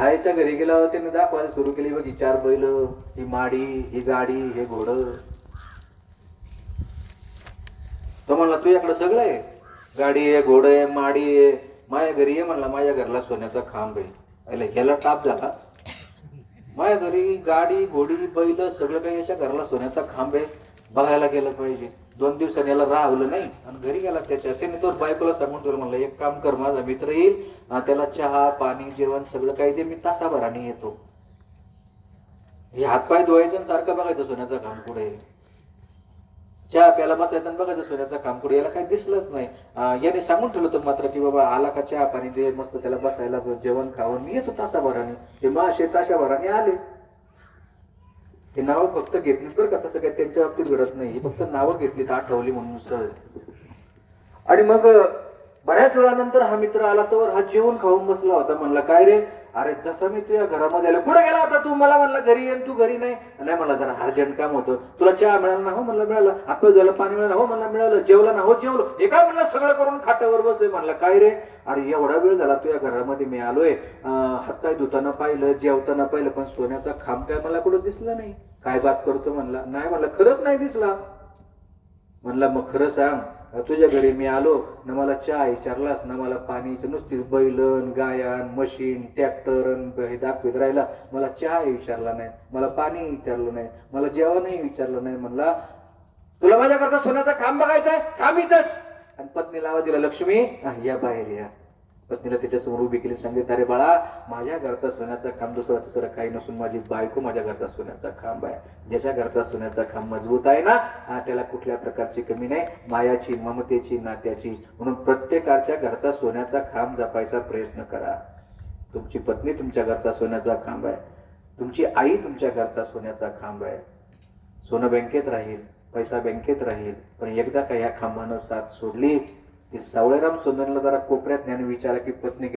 हायच्या घरी गेल्यावर त्याने दाखवायला सुरू केली, बघ ही 4 बैल, ही माडी, ही गाडी, हे घोडं. तो म्हणला तुझ्याकडे सगळं आहे, गाडी आहे, घोडं आहे, माडी आहे. माझ्या घरी ये म्हणला, माझ्या घरला सोन्याचा खांब आहे. ह्याला टाप झाला. माझ्या घरी गाडी, घोडी, बैल सगळं काही, याच्या घरला सोन्याचा खांब आहे, बघायला गेलं पाहिजे. 2 दिवसांनी याला राहवलं नाही आणि घरी गेला त्याच्या. त्याने तो बायकोला सांगून ठेवलं, म्हणलं एक काम कर, माझा मित्र येईल, त्याला चहा पाणी जेवण सगळं काही ते, मी तासाभराने येतो. हे हातपाय धुवायचं सारखं बघायचं सोन्याचा खांब कुठे, चहा प्यायला बसायचं बघायचं सोन्याचा खांब कुठे. याला काही दिसलंच नाही. याने सांगून ठेवलं तर मात्र की बाबा आला का चहा पाणी दे, मस्त त्याला बसायला जेवण खावं, मी येतो तासाभराने. ते माशे तासाभराने आले. हे नावं फक्त घेतली तर का, तसं काही त्यांच्या बाबतीत घडत नाही, फक्त नावं घेतली तर आठवली म्हणून सहज. आणि मग बऱ्याच वेळानंतर हा मित्र आला, तर हा जेवण खाऊन बसला होता. म्हणला काय रे, अरे जसं मी तुझ्या घरामध्ये आलो, कुठे गेला होता तू, मला म्हणला घरी येईन, तू घरी नाही. म्हणला जरा अर्जंट काम होतं. तुला चहा मिळाला ना, हो म्हणलं मिळालं. हात झालं, पाणी मिळालं, हो म्हणला मिळालं. जेवलं ना, हो जेवलो. एका म्हणलं सगळं करून खात्यावर बसलोय. म्हणला काय रे, अरे एवढा वेळ झाला तुझ्या घरामध्ये मी आलोय, हात धुताना पाहिलं, जेवताना पाहिलं, पण सोन्याचा खांब काय मला कुठं दिसला नाही. काय बात करतो म्हणला. नाही म्हणला, खरंच नाही दिसला. म्हणला मग खरं सांग, तुझ्या घरी मी आलो ना, मला चहा विचारलास ना, मला पाणीची नुसतीच बैलन, गायन, मशीन, ट्रॅक्टर हे दाखवित राहिला, मला चहा विचारला नाही, मला पाणी विचारलं नाही, मला जेवणही विचारलं नाही. म्हणला तुला माझ्याकरता सोन्याचा खांब बघायचा आहे, खांब इथंच. आणि पत्नीला आवाज दिला, लक्ष्मी या बाहेर या. पत्नीला त्याच्यासमोर उभी केली, सांगितलं अरे बाळा, माझ्या घरचा सोन्याचा खांब दुसरा तिसरा काही नसून माझी बायको माझ्या घरचा सोन्याचा खांब आहे. ज्याच्या घरचा सोन्याचा खांब मजबूत आहे ना, त्याला कुठल्या प्रकारची कमी नाही, मायाची, ममतेची, नात्याची. म्हणून प्रत्येकाच्या घरचा सोन्याचा खांब जपायचा प्रयत्न करा. तुमची पत्नी तुमच्या घरचा सोन्याचा खांब आहे, तुमची आई तुमच्या घरचा सोन्याचा खांब आहे. सोनं बँकेत राहील, पैसा बँकेत राहील, पण एकदा का या खांबानं साथ सोडली की सावळेराम सोनवणेला जरा कोपऱ्यात ज्ञान विचारा की पत्नी